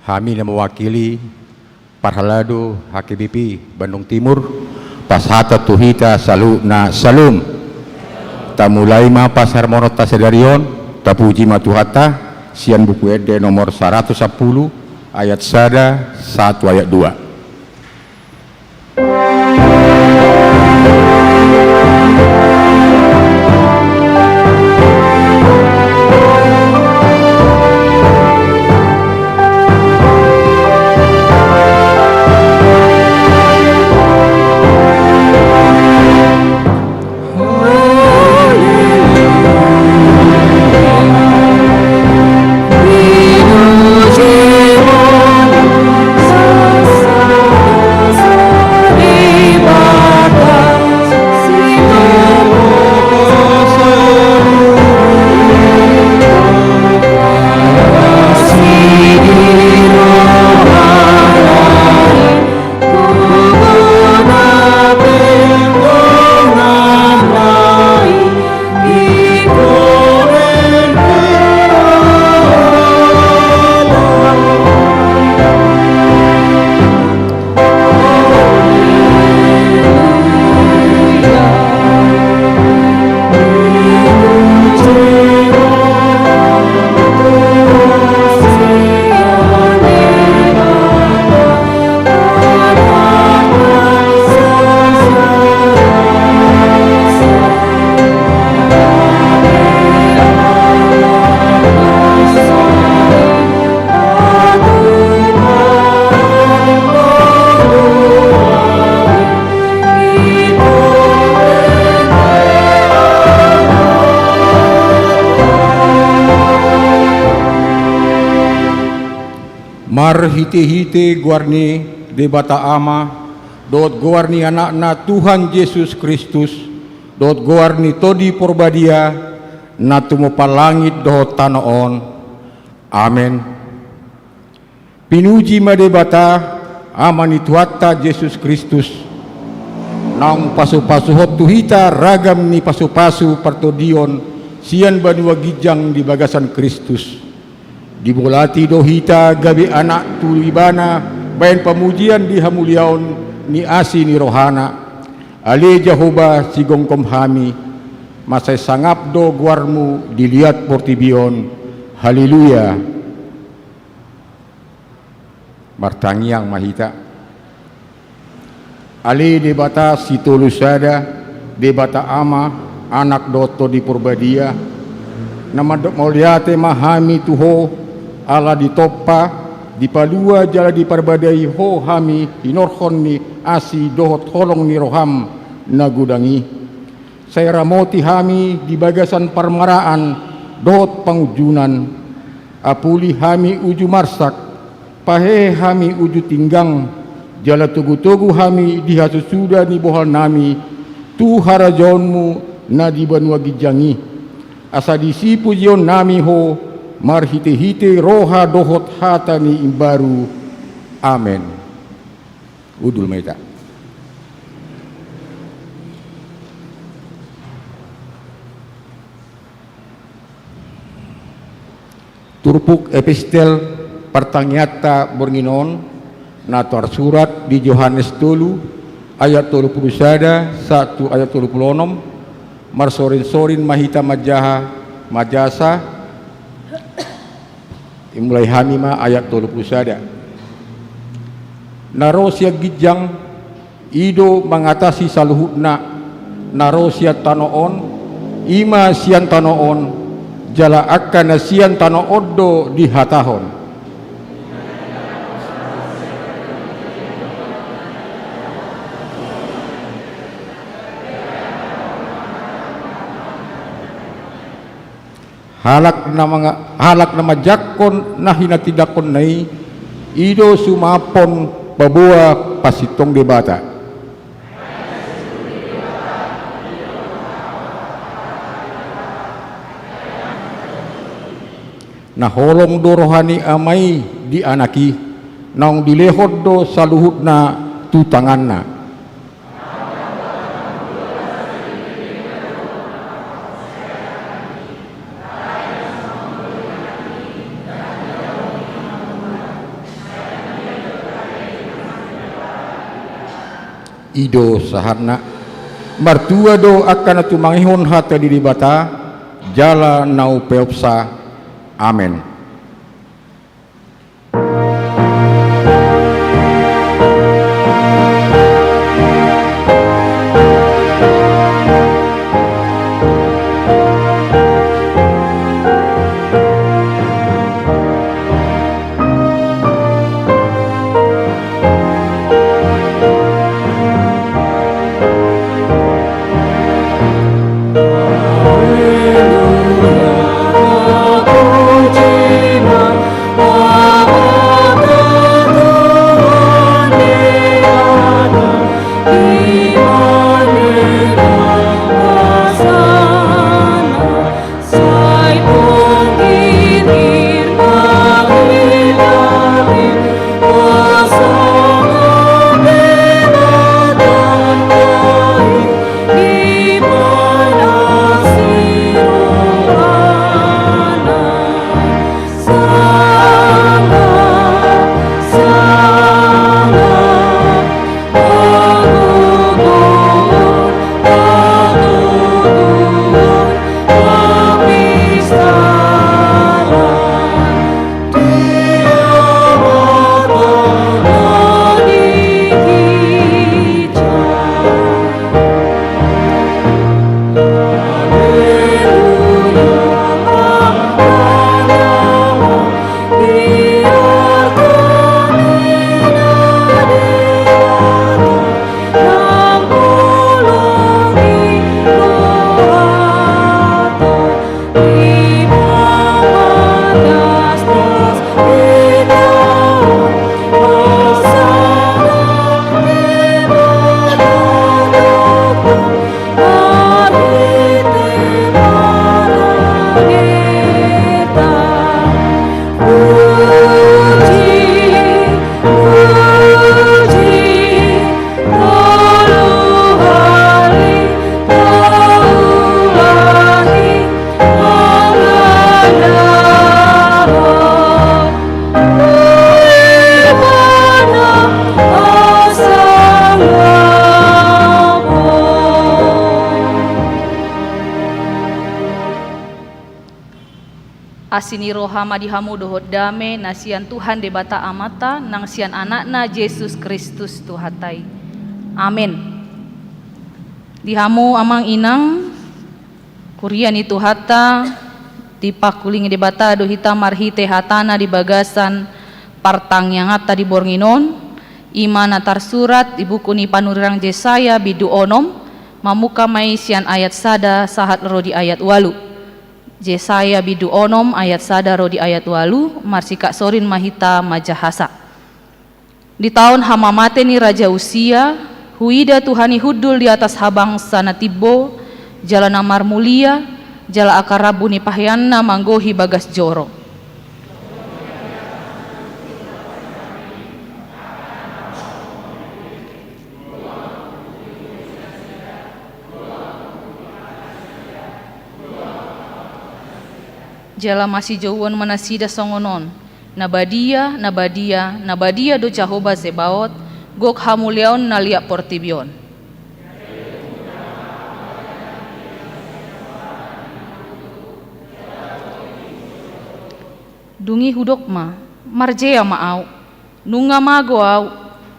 Kami yang mewakili Parhalado HKBP Bandung Timur Pasata Tuhita Saluna Salum Tamulaima Pasar Monot Tasedarion Tapuji Matuhata Sian buku ede nomor 110 ayat 1 ayat 2. Mar hite-hite guarni debata ama dot guarni anakna Tuhan Yesus Kristus dot guarni todi porbadia natumo palangit dohot tanaon. Amen. Pinuji madebata amani tuatta Yesus Kristus naung pasu-pasuhot tuhita ragam ni pasu-pasu partodion sian banua gijang di bagasan Kristus. Dibulati dohita gabi anak tulibana bayan pemujian di hamuliaon ni asi ni rohana ale Jehovah sigongkom hami masai sangap do guarmu dilihat portibion. Haleluya. Martangiang mahita ale debata situlusada debata ama anak doto di purbadia nama dok mauliate mahami tuho ala di topa di palua jala di parbadai ho hami inorhon ni asi dohot holong ni roham nagudangi saya ramoti hami di bagasan parmaraan dohot pangjunan apuli hami uju marsak pahe hami uju tinggang jala tugu-tugu hami di hasusuda ni bohal nami tu harajonmu na di banua gijangi asa disipu jion nami ho mar hite-hite roha dohot hata ni imbaru. Amen. Udul meta. Turpuk epistel pertangiata bornginon nator surat di Yohanes 3 ayat 31 ayat 36 mar sorin-sorin mahita majaha majasa mulai hamima ayat 31 narosia gijang ido mengatasi saluhutna narosia tanoon ima sian tanoon jala akan sian tanoon do di hatahon halak nama jakon nahina tidakon nai ido sumapon babua pasitong debata nah holong do rohani amai di anaki naung dilehod do saluhutna tu tanganna Ido sahatna martua do akan tumangihon hata diri bata jala nau peopsa. Amin. Asini rohama dihamu dohot dame nasian Tuhan debata amata nang sian anakna Yesus Kristus Tuhatai. Amin. Dihamu amang inang kurian itu hata dipakuling debata dohita marhite hatana di bagasan partang yang hata di bornginon imana tarsurat ibuku ni panurirang Jesaya bidu onom mamuka mai sian ayat sada sahat rodi ayat walu. Jesaya bidu onom ayat sadaro di ayat walu marsika sorin mahita majahasa. Di tahun hamamate ni Raja Usia, huida Tuhani hudul di atas habang sana tibo, jala namar mulia, jala akarabu ni pahyanna manggohi bagas joro. Jala masih jauhan manasida songonon nabadia do Jehovah Zebaot gok hamuleon nalia portibion. Dungi hudok ma marjea maau nunga mago au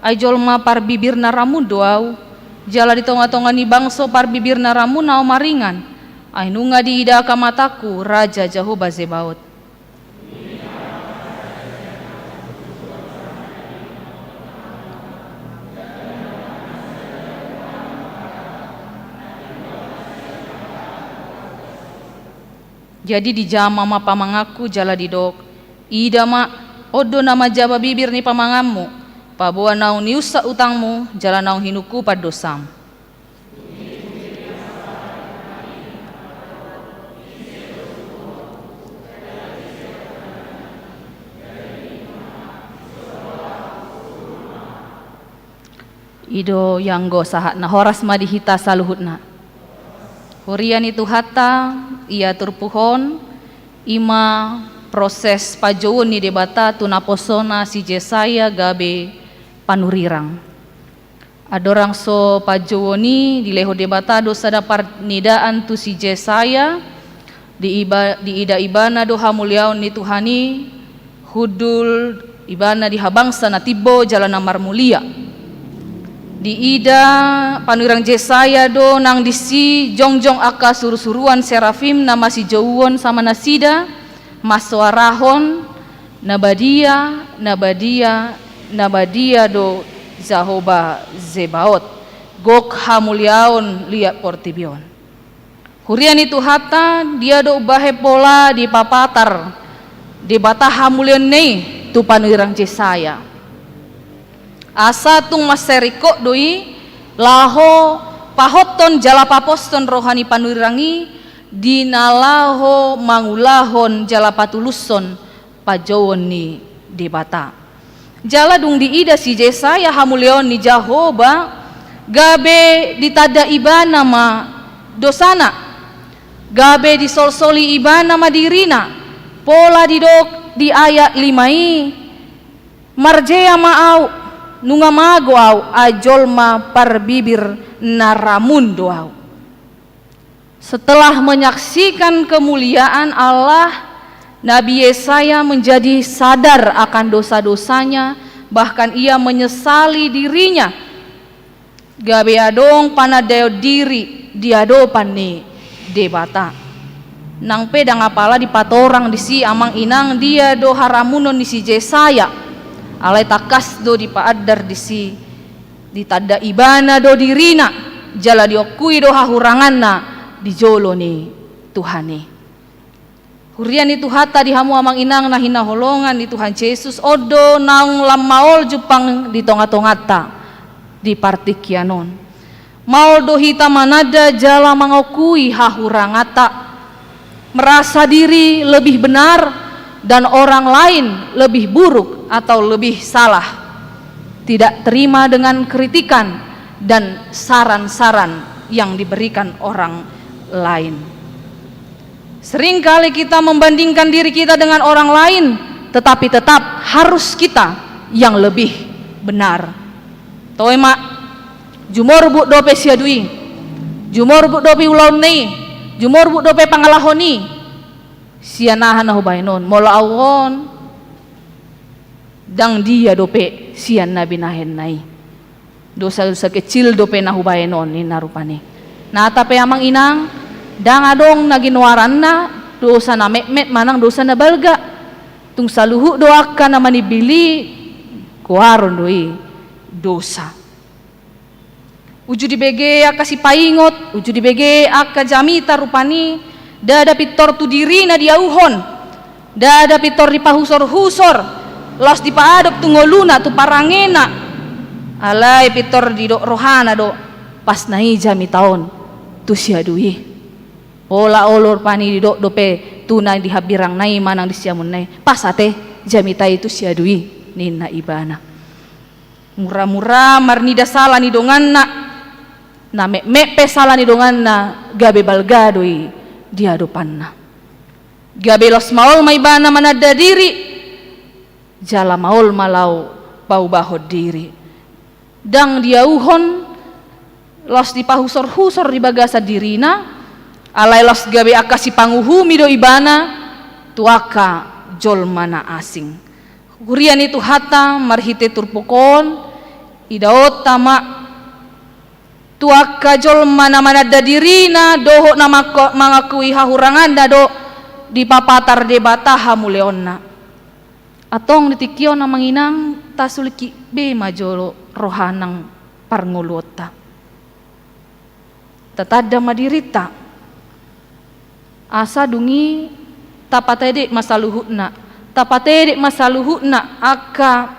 ajol ma par bibir naramu doau jala di tonga-tonga ni bangso par bibir naramu nau maringan ai nunga di ida kamataku Raja Jehovah Zebaot. Jadi di jama ma pamangaku jala didok ida ma odo nama jaba bibir ni pamangammu pabuan naung niusa utangmu jala naung hinuku pad dosam. Ido yanggo sahat na horas madihita saluhutna hurian itu hata ia turpuhon ima proses pajoun ni debata tunaposona si Jesaya gabe panurirang Adorang so pajowoni di leho debata do sada parnidaan tu si Jesaya di ida ibana do hamuliaon ni Tuhani hudul ibana di habangsa na tibo jalan namar mulia di ida panurang Jesaya do nang disi jongjong aka surusuruan serafim nama si jowon sama nasida maswarahon nabadia do Zahoba Zebaot gok hamuliaon liat portibion hurian itu hata dia do bahe pola di papatar di bata hamulian nei tu panurang Jesaya asa tung maseriko doi laho pahoton jala paposton rohani panurangi dinalaho mangulahon jala patuluson pajowon ni di bata jala dung di ida si Jesaya hamulion ni Jahoba gabe ditada ibana ma dosana gabe disolsoli ibana ma dirina pola didok di ayat 5 marjea maau nunga mago au ajol ma parbibir naramun doau. Setelah menyaksikan kemuliaan Allah, Nabi Yesaya menjadi sadar akan dosa-dosanya, bahkan ia menyesali dirinya. Gabe adong panadeo diri diadopan ni debata. Nang pedang apala di patorang di si amang inang dia do haramunon di si Jesaya. Alai takas do di paadar di si ditada ibana do dirina jala diokui do hahuranganna di jolo ni Tuhani. Hurian itu hata di hamu amang inang na hinaholongan di Tuhan Yesus odo naung lamaol jupang di tonga-tongata di partikianon. Maol do hita manada jala mangokui hahurangata, merasa diri lebih benar dan orang lain lebih buruk atau lebih salah, tidak terima dengan kritikan dan saran-saran yang diberikan orang lain. Seringkali kita membandingkan diri kita dengan orang lain, tetapi tetap harus kita yang lebih benar. Toema jumor bu dope siadui, jumor bu dope ulaun nei, jumor bu dope pangalahoni, sianahan na hubainon, mola awon, dang dia dope sian nabi nahen nai, dosa-dosa kecil dope na hubainon ni narupani. Nah tapi amang inang, dang adong naginwaran na dosa na met manang dosa na balga, tung saluhu doakan na manibili, kuaron doi dosa. Uju di bege aka si paingot, uju di bege aka jamita rupani, dada pitor tu diri na diauhon, dada pitor di pahusor-husor, los di paadop tu ngoluna tu parangena, alai pitor di dok rohana do, pas nai jami taon tu siadui, pola olor pani di dok dope tu nai di habirang nai manang di siamun nai, pas ate jami tai tu siadui nina ibana, murah-murah marnida salah ni dongan na. Na me pesala ni dongan na gabe balgadoi dia dopanna. Gabe los maol maibana manada diri, jala maol malau bau bahod diri. Dang dia uhon los di pahusor-husor di bagasa dirina, alai los gabe akasi panguhumi do ibana, tuaka jol mana asing. Kurian itu hata marhite turpukon, idaot tama tuak kajol mana-mana dadirina doho na mangakui hahurangan dado di papatar debata hamuleonna atong ditikio na manginang tasuliki be majolo rohanang parngulota tatada madirita asa dungi tapatedek masaluhutna aka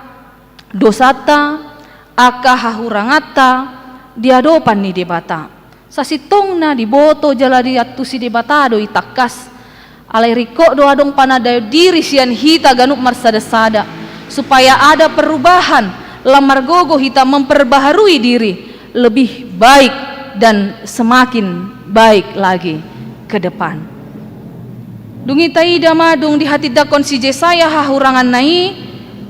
dosata aka hahurangata diadopan ni debata sasitong na diboto jala diatu si debata do itakas alai riko do adong panadayo diri sian hita ganuk marsada-sada supaya ada perubahan lamar gogo hita memperbaharui diri lebih baik dan semakin baik lagi ke depan. Dungi taida madung di hati dakon si Jesaya hahurangan nai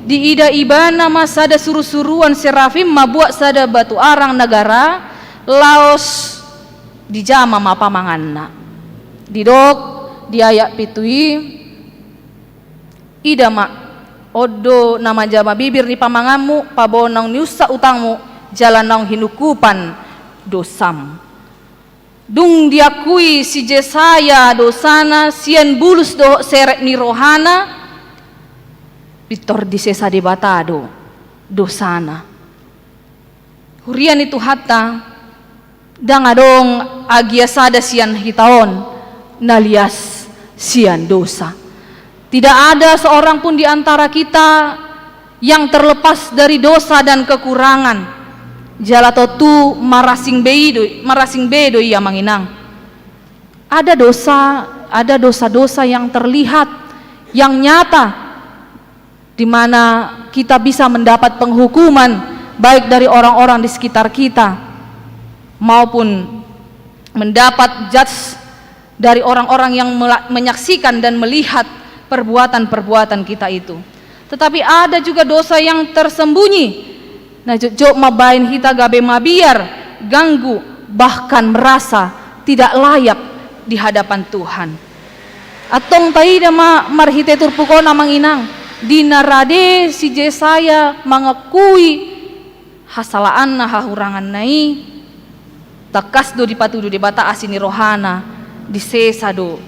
di ida ibana masada suruh-suruan serafim mabuat sada batu arang negara laos di jama apa manganna didok di ayak pitui ida mak odo nama jama bibir ni pamangamu pabonang niusa utangmu jalan nang hinukupan dosam dung diakui si Jesaya dosana sian bulus do seret ni rohana Victor di sesa debatado dosana hurian itu hatta dang adong agia sada sian hitaon nalias sian dosa. Tidak ada seorang pun di antara kita yang terlepas dari dosa dan kekurangan. Jalatotu marasing bedo ia manginang. Ada dosa-dosa yang terlihat, yang nyata, di mana kita bisa mendapat penghukuman baik dari orang-orang di sekitar kita maupun mendapat judge dari orang-orang yang menyaksikan dan melihat perbuatan-perbuatan kita itu. Tetapi ada juga dosa yang tersembunyi. Nah, jok mabain kita gabe mabiar, ganggu, bahkan merasa tidak layak di hadapan Tuhan. Atong taida marhite turpukona manginang dinarade si Jesaya mengakui hasalaan na hahurangan nai takas do dipatudu di bata asini rohana disesa do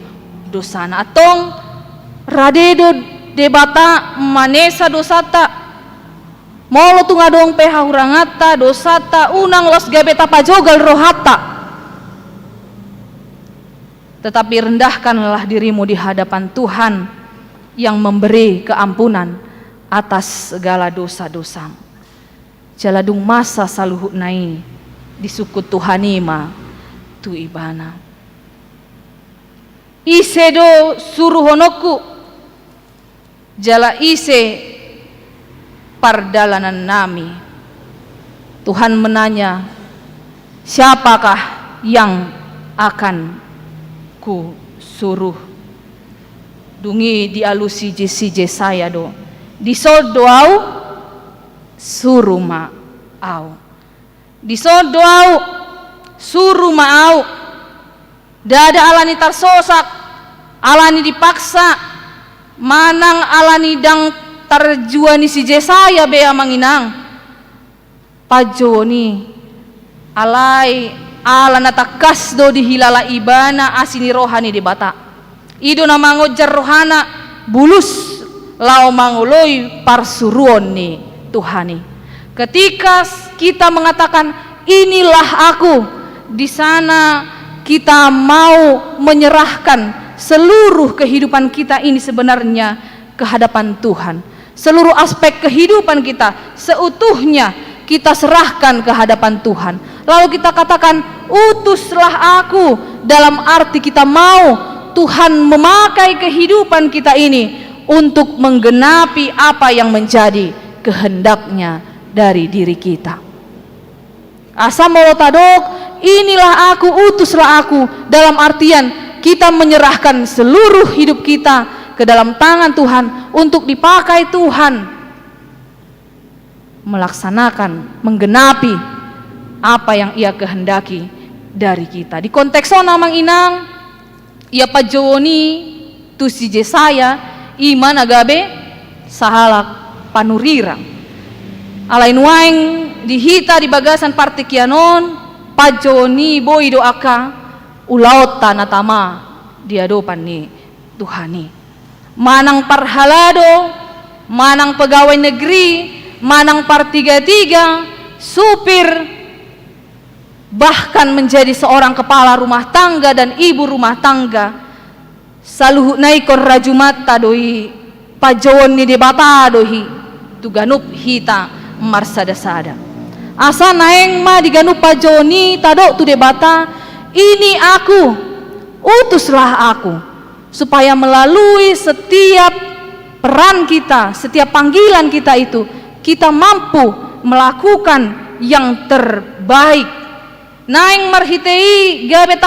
dosana atong radedo debata manesa dosata molo tu ngadong pe hahurangata dosata unang los gabeta pajogal rohata tetapi rendahkanlah dirimu di hadapan Tuhan yang memberi keampunan atas segala dosa-dosa. Jaladung masa saluhut nai disukut Tuhanima tu ibana. Ise do suruh honoku jala ise pardalanan nami. Tuhan menanya, siapakah yang akan ku suruh? Dungi dialusi si Jesaya do disod doau suruh maau disod doau suruh maau dada alani tarsosak alani dipaksa manang alani dang tarjuani si Jesaya bea manginang pajoni alai alana takas do dihilala ibana asini rohani di bata ido na mangojar rohana bulus lau mangoloi parsuruon ni Tuhani. Ketika kita mengatakan inilah aku, di sana kita mau menyerahkan seluruh kehidupan kita ini sebenarnya ke hadapan Tuhan. Seluruh aspek kehidupan kita seutuhnya kita serahkan ke hadapan Tuhan. Lalu kita katakan utuslah aku, dalam arti kita mau Tuhan memakai kehidupan kita ini untuk menggenapi apa yang menjadi kehendaknya dari diri kita. Asa molotadok, inilah aku, utuslah aku, dalam artian kita menyerahkan seluruh hidup kita ke dalam tangan Tuhan untuk dipakai Tuhan melaksanakan, menggenapi apa yang ia kehendaki dari kita. Di konteksona manginang ia pajoni tu si Jesaya iman agabe sahalak panurirang alain waing dihita di bagasan partikianon pajoni boy doaka ulaot tanatama diadopan ni Tuhani manang parhalado manang pegawai negeri manang partiga-tiga supir bahkan menjadi seorang kepala rumah tangga dan ibu rumah tangga saluhu naikor rajumata doi pajawon ni debata dohi tuganup hita marsada-sada asa naeng ma diganup pajoni tadok tu debata ini aku utuslah aku supaya melalui setiap peran kita setiap panggilan kita itu kita mampu melakukan yang terbaik. Naing marhitei gabe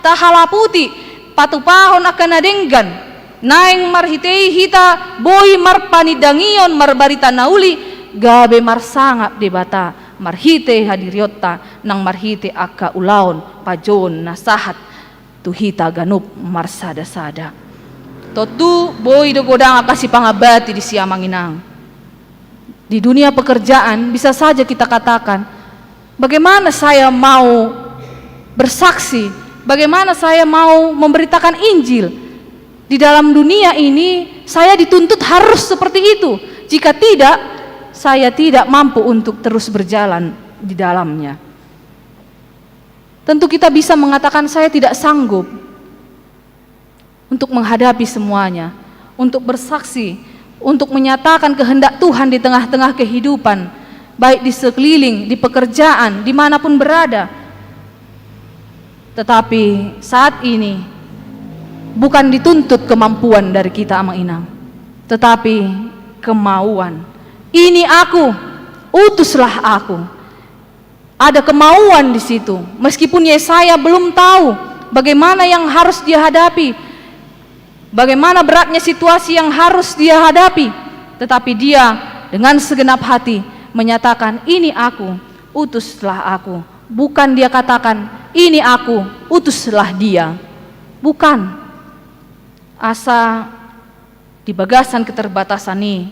tahalaputi patupahon akan adenggan naeng marhitei hita boi marpanidangion marbarita nauli gabe marsangap di bata marhite hadiriotta nang marhite akka ulaon pajon nasahat tu hita ganup marsada-sada. Totu boi do godang akasi pangabati di siamanginang. Di dunia pekerjaan bisa saja kita katakan, bagaimana saya mau bersaksi, bagaimana saya mau memberitakan Injil. Di dalam dunia ini saya dituntut harus seperti itu. Jika tidak, saya tidak mampu untuk terus berjalan di dalamnya. Tentu kita bisa mengatakan saya tidak sanggup untuk menghadapi semuanya, untuk bersaksi, untuk menyatakan kehendak Tuhan di tengah-tengah kehidupan, baik di sekeliling, di pekerjaan, dimanapun berada. Tetapi saat ini bukan dituntut kemampuan dari kita Amang Inang, tetapi kemauan. Ini aku, utuslah aku. Ada kemauan di situ. Meskipun Yesaya belum tahu bagaimana yang harus dia hadapi, bagaimana beratnya situasi yang harus dia hadapi, tetapi dia dengan segenap hati menyatakan, ini aku, utuslah aku. Bukan dia katakan, ini aku, utuslah dia. Bukan. Asa di bagasan keterbatasan ini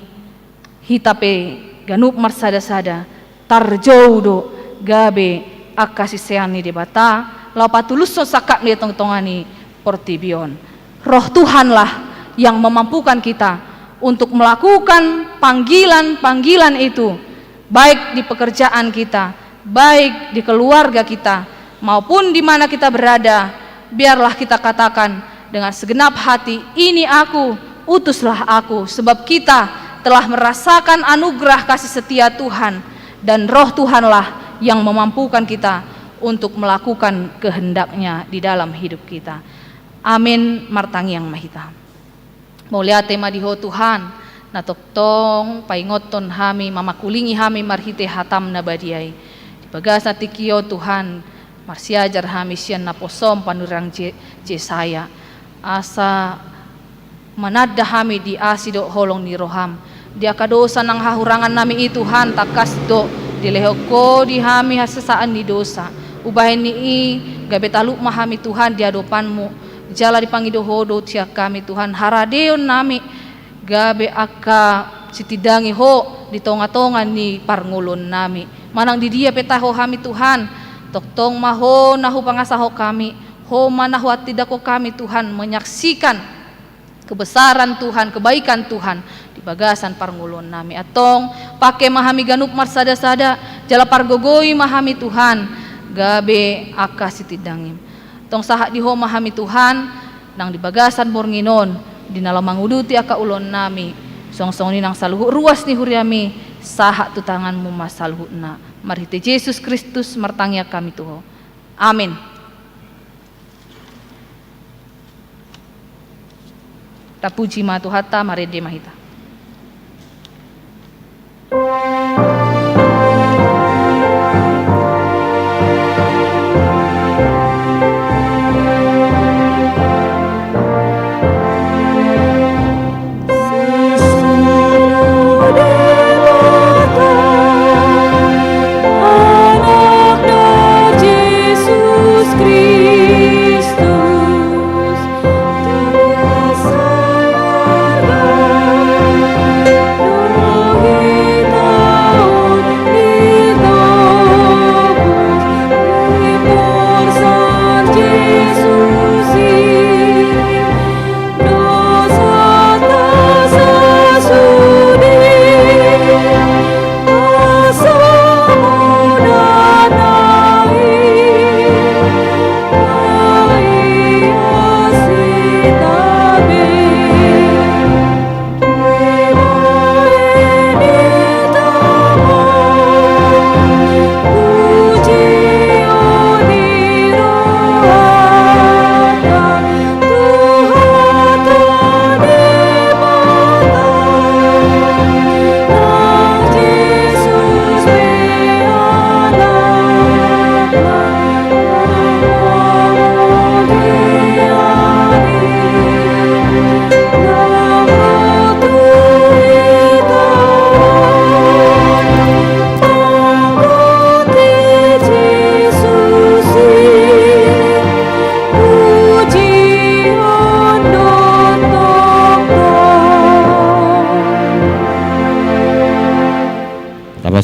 hitape ganup marsada-sada tarjoudo gabe akasiseani di bata laupatulus so sakak ni tong-tongani portibion. Roh Tuhanlah yang memampukan kita untuk melakukan panggilan-panggilan itu, baik di pekerjaan kita, baik di keluarga kita, maupun di mana kita berada. Biarlah kita katakan dengan segenap hati, ini aku, utuslah aku, sebab kita telah merasakan anugerah kasih setia Tuhan, dan Roh Tuhanlah yang memampukan kita untuk melakukan kehendaknya di dalam hidup kita. Amin martangi yang mahita. Mulia tema diho Tuhan, na toktong paingoton hami mamakulingi hami marhite hatam na badiai. Di bagasa tikio Tuhan, marsiajar hami sian na posom panurang Jesaya. Asa manada hami di asido holong ni roham. Di akadosa ng hahurangan nami i Tuhan takas do dilehoko di hami hasasaan ni dosa. Ubahin ni i gabetalu mahami Tuhan di hadapanmu. Jala di pangidohodo tiak kami Tuhan, haradeon nami gabe aka sitidangi ho di tonga-tonga ni parngulon nami. Manang di dia petaho kami Tuhan, toktong maho nahu pangasaho kami, ho manahu at tidako kami Tuhan menyaksikan kebesaran Tuhan, kebaikan Tuhan di bagasan parngulon nami. Atong pake mahami ganup marsada-sada, jala pargogoy mahami Tuhan, gabe aka sitidangim. Tong sahat di ho mahami Tuhan nang di bagasan bornginon dinala manguduti aka ulon nami song-song ni nang saluhu ruas ni huriami sahat tu tanganmu masaluhu na marhite Yesus Kristus martangya kami tuho. Amin. Tapuji ma Tuhata marede mahita. Kristus, Tuhan Sang Raja.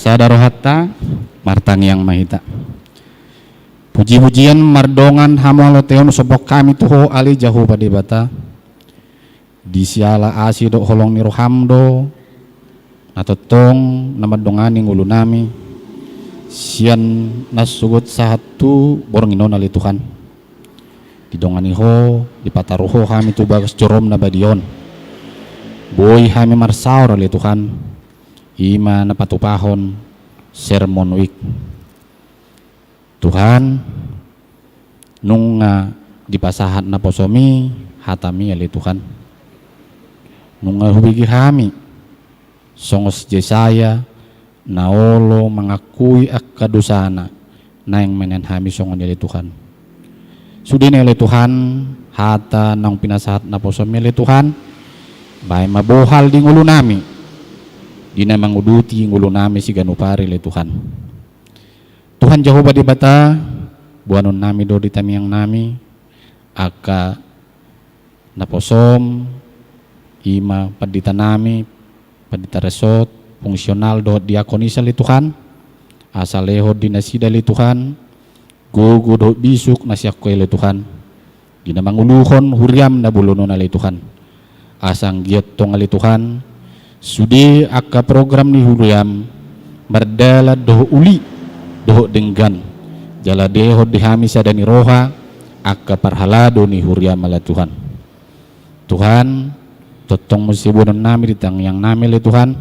sada rohatta martang yang mahita. Puji-pujian mardongan hamalo teon sobok kami tuho ali jahu pada bata. Di siala asi do holong ni rohamdo natotong nama dongani ngulu nami. Sian nasugut satu boronginon ali Tuhan. Di dongani ho di pataruho kami tu bagas jorom na badion. Boy kami marsaur ali Tuhan. Ima napatupahon sermon week. Tuhan nung dipasahat na posomi hatami ali Tuhan nung hubigi kami songos Yesaya naolo mengakui akadusana na yang menen kami songon ali Tuhan sudi ni ali Tuhan hata nang pinasahat na posomi ali Tuhan bay mabuhal di ngulo nami di na manguduti ngulo nami si ganupari ali Tuhan. Tuhan Jehovah di bata buanon nami do di tamiyang nami aka naposom ima padita nami padita resot fungsional do diakonisa li Tuhan asaleho di nasida li Tuhan gugu do bisuk nasyak li Tuhan di namanguluhon huriam na bulono na li Tuhan asang giat tong ali Tuhan sudi aka program ni huriam berdala do uli doh denggan jala deho dihami sadani roha akka parhalado ni huria mala Tuhan Tuhan totong musibunon nami ditang yang nami le Tuhan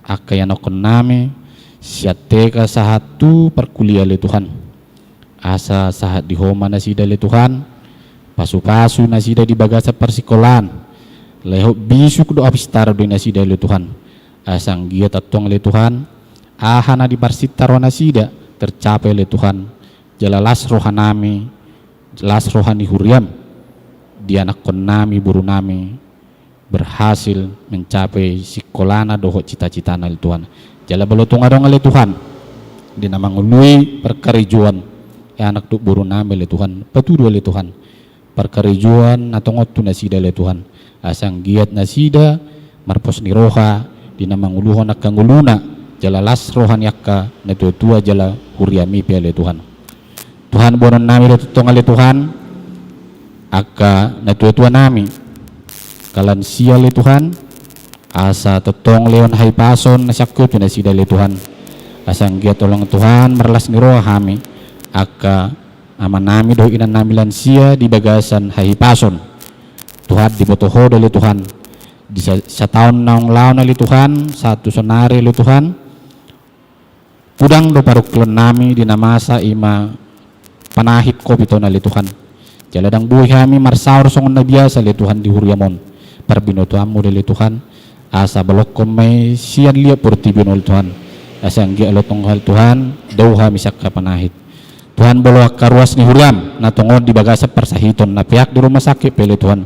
akka yanokon nami siateka sahatu perkuliah le Tuhan asa sahat di homa nasida le Tuhan pasu-pasu nasida di bagasa persikolan leho bisuk do apistara do nasida le Tuhan asang gia tatong le Tuhan ahana di parsitaro nasida tercapai oleh Tuhan jala las rohanami las rohani huriam di anak konami buru nami berhasil mencapai sikolana doho cita-cita oleh Tuhan jala belotung adong oleh Tuhan di nama ngului perkarijuan anak tu buru nami oleh Tuhan petudu oleh Tuhan perkarijuan atau ngotu nasida oleh Tuhan asang giat nasida marpos ni roha di nama nguluhon akan nguluna jala las rohan yakka na tua jala huriami pele Tuhan Tuhan bonon nami do tutong ale Tuhan akka na tua nami kalan sia le Tuhan asa tutong leon hay pason na sakut na sida le Tuhan asang gia tolong Tuhan merlas ni roha kami akka aman nami do inan nami lansia di bagasan hay pason Tuhan di botoho do le Tuhan di sa taon naong laon ali Tuhan satu sonari le Tuhan pudang do paruklon nami di namasa ima panahit ko pito na li Tuhan jaladang buhay kami marsaur songon na biasa li Tuhan di huriamon parbinoto amo li Tuhan asa balok ko may siyan liya purtibin ol Tuhan asa ang gialotong hal Tuhan daw kami sakka panahit Tuhan bolo karuas ni huriam na tungod di bagasa persahiton na pihak di rumah sakit pili Tuhan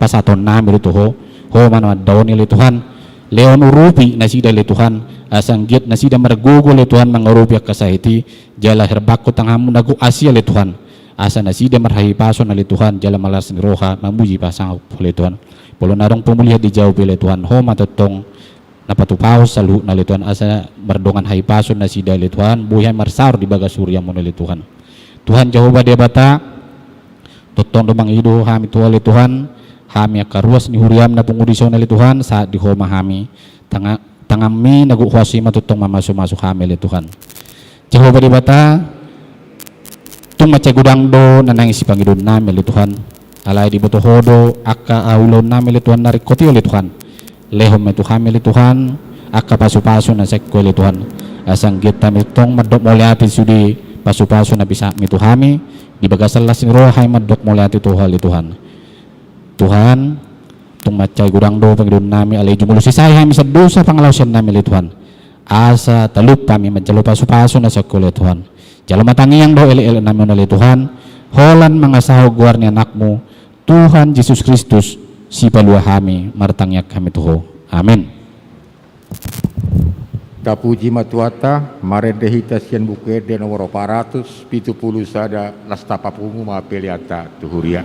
pasaton nami li Tuho ho manawad daw ni li Tuhan leon urupi na sida li Tuhan asang giat na sida margugo li Tuhan mangurupi kasahiti jala herbako tanghamu nagu Asia li Tuhan asa na sida marhahipason na li Tuhan jala malas ni roha mamuji pasang li Tuhan polo narong pumulihat di jauh li Tuhan ho matotong napatupaw sa luho na li Tuhan asa mardongan hahipason na sida li Tuhan buhay marsar di baga surya mo na li Tuhan Tuhan Jehovah dia bata totong domang ido kami tuwa li Tuhan kami akaruas ni huriam na pungudisyon na li Tuhan saat di homa kami tangami naguhuasi matutong mamaso-maso kami li Tuhan Jehovah di bata tung macagudang do na nangisi Panginoon namin li Tuhan alay di botohodo akka aulon namin li Tuhan narikoti li Tuhan lehom ito kami li Tuhan akka pasu-paso na sekko li Tuhan asang kita mitong madok moliati sudi pasu-paso na bisa mito kami di bagasal lasing rohay madok moliati tuha li Tuhan Tuhan tung macay gudang do Panginoon namin alay jumulu sisay kami sa dosa pangalawsan namin li Tuhan asa talup kami madjalo pasu-paso na sekko li Tuhan jalo matangiyang do ele-ele namin li Tuhan holan mga sahugwar ni anakmu Tuhan Yesus Kristus si palua kami martangyak kami tuho amin Tapuji matuata marendehita sian bukede nomor 470 sada lasta papungu mapeliata tuhuria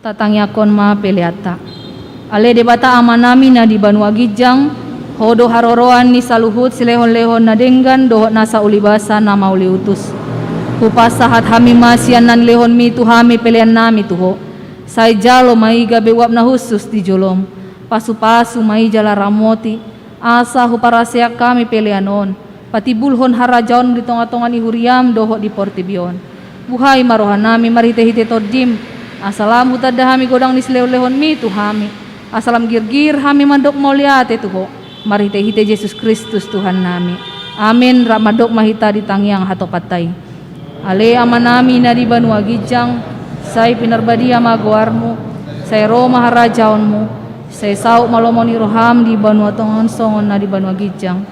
tatangyakon ma peleata. Ale debata amanami na di Banua Gijang, hodo haroroan ni saluhut silehon-lehon na denggan dohot nasa ulibasa na mauli utus. Hupasahat hami masian nan lehon mi tu hami pelean nami tuho. Sai jalo mai gabe wap na husus di jolom. Pasu-pasu mai jala ramoti. Asa huparaseak kami peleanon. Patibulhon harajaon di tonga-tongan ihuriam dohot di portibion. Buhay marohan nami marite-hite todim. Asalam hutada hami godang ni silehon-lehon mi tu hami. Asalam girgir hami mandok mauliate tuho. Marite-hite Yesus Kristus Tuhan nami. Amin. Ramadok mahita di tangyang hatopatay. Ale amanami na di Banua Gijang, say pinarbadia maguarmu, say Roma harajaonmu, say sauk malomoni roham di Banua Tongon songon na di Banua Gijang.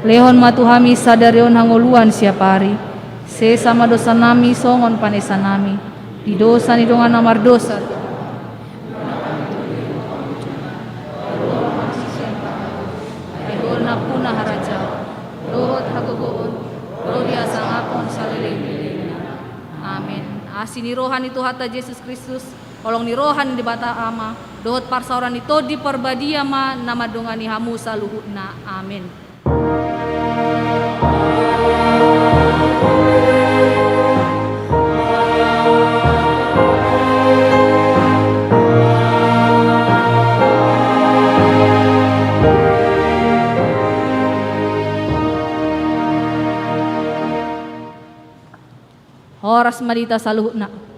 Lehon matuhami sadarion hangoluan siapari, say sama dosa nami songon panesa nami, di dosa ni dongan amar dosa. Lehon napuna harajao, dohot hagogoon, gloria sangapon saliling. Amin. Asini rohan itu hata Yesus Kristus, olong ni rohan di bata ama, dohot parsauran itu di perbadia ma nama dongani hamu saluhutna. Amin. Horas madita saluhutna.